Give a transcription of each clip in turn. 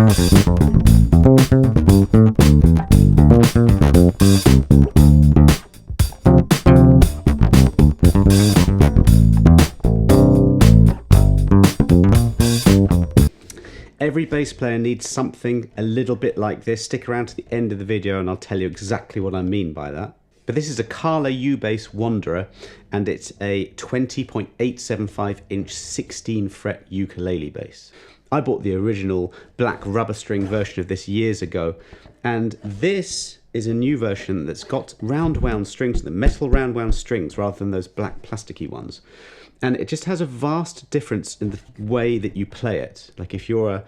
Every bass player needs something a little bit like this. Stick around to the end of the video and I'll tell you exactly what I mean by that. But this is a Kala ubass Wanderer, and it's a 20.875 inch 16 fret ukulele bass. I bought the original black rubber string version of this years ago, and this is a new version that's got round wound strings, the metal round wound strings rather than those black plasticky ones. And it just has a vast difference in the way that you play it. Like if you're a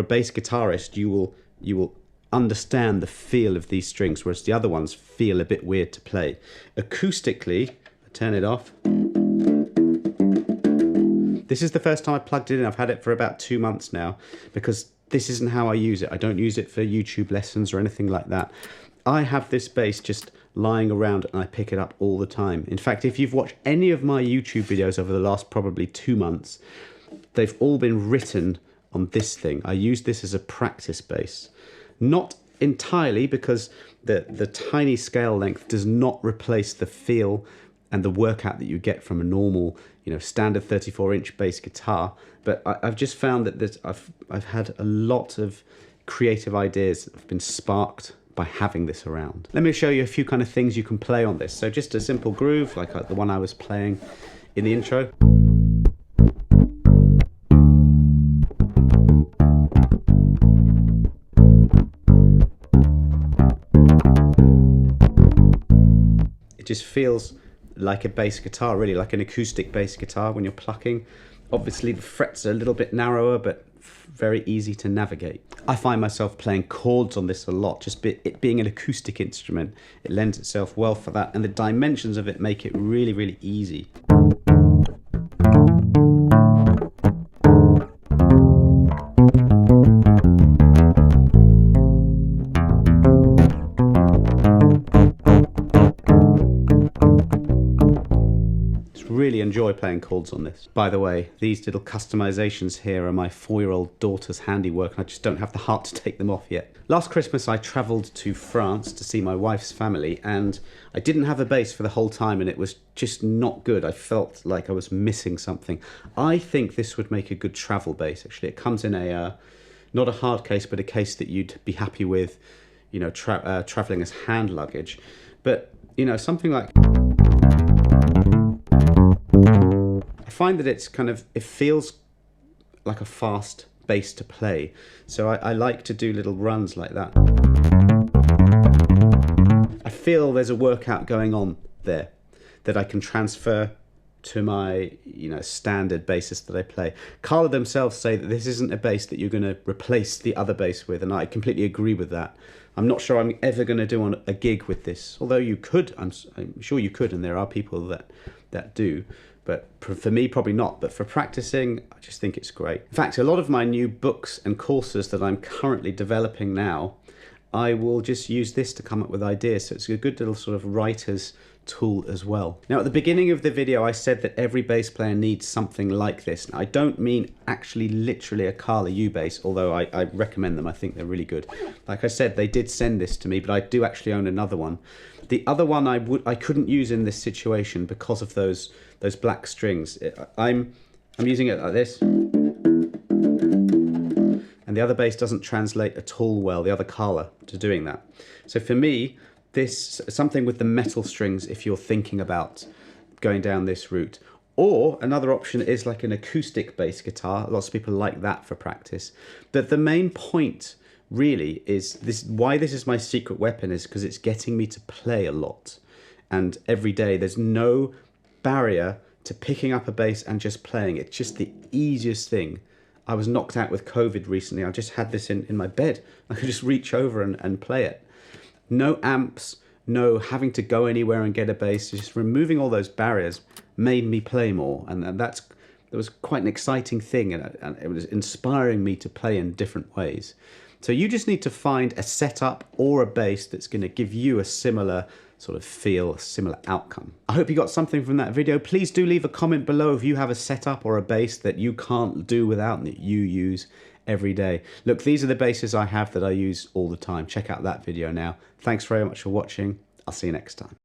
bass guitarist, you will understand the feel of these strings, whereas the other ones feel a bit weird to play. Acoustically, I turn it off. This is the first time I plugged it in. I've had it for about 2 months now, because this isn't how I use it. I don't use it for YouTube lessons or anything like that. I have this bass just lying around and I pick it up all the time. In fact, if you've watched any of my YouTube videos over the last probably 2 months, they've all been written on this thing. I use this as a practice bass. Not entirely, because the tiny scale length does not replace the feel and the workout that you get from a normal, standard 34-inch bass guitar. But I've just found that I've had a lot of creative ideas that have been sparked by having this around. Let me show you a few kind of things you can play on this. So just a simple groove, like the one I was playing in the intro. It just feels like a bass guitar, really, like an acoustic bass guitar when you're plucking. Obviously the frets are a little bit narrower, but very easy to navigate. I find myself playing chords on this a lot. Just it being an acoustic instrument, it lends itself well for that, and the dimensions of it make it really, really easy. Really enjoy playing chords on this. By the way, these little customizations here are my 4-year-old daughter's handiwork, and I just don't have the heart to take them off yet. Last Christmas I travelled to France to see my wife's family, and I didn't have a bass for the whole time, and it was just not good. I felt like I was missing something. I think this would make a good travel bass, actually. It comes in a not a hard case, but a case that you'd be happy with, travelling as hand luggage. But something like, I find that it feels like a fast bass to play. So I like to do little runs like that. I feel there's a workout going on there that I can transfer to my standard basses that I play. Kala themselves say that this isn't a bass that you're going to replace the other bass with, and I completely agree with that. I'm not sure I'm ever going to do on a gig with this, although you could. I'm sure you could, and there are people that do. But for me, probably not. But for practicing, I just think it's great. In fact, a lot of my new books and courses that I'm currently developing now, I will just use this to come up with ideas. So it's a good little sort of writer's tool as well. Now, at the beginning of the video, I said that every bass player needs something like this. Now, I don't mean actually literally a Kala ubass, although I recommend them. I think they're really good. Like I said, they did send this to me, but I do actually own another one. The other one I couldn't use in this situation because of those black strings. I'm using it like this, and the other bass doesn't translate at all well, the other Kala, to doing that. So for me, this something with the metal strings if you're thinking about going down this route. Or another option is like an acoustic bass guitar. Lots of people like that for practice. But the main point really is why this is my secret weapon is because it's getting me to play a lot. And every day there's no barrier to picking up a bass and just playing. It's just the easiest thing. I was knocked out with COVID recently. I just had this in my bed. I could just reach over and play it. No amps, no having to go anywhere and get a bass. Just removing all those barriers made me play more. And that was quite an exciting thing. And it was inspiring me to play in different ways. So you just need to find a setup or a bass that's going to give you a similar sort of feel, a similar outcome. I hope you got something from that video. Please do leave a comment below if you have a setup or a bass that you can't do without and that you use every day. Look, these are the basses I have that I use all the time. Check out that video now. Thanks very much for watching. I'll see you next time.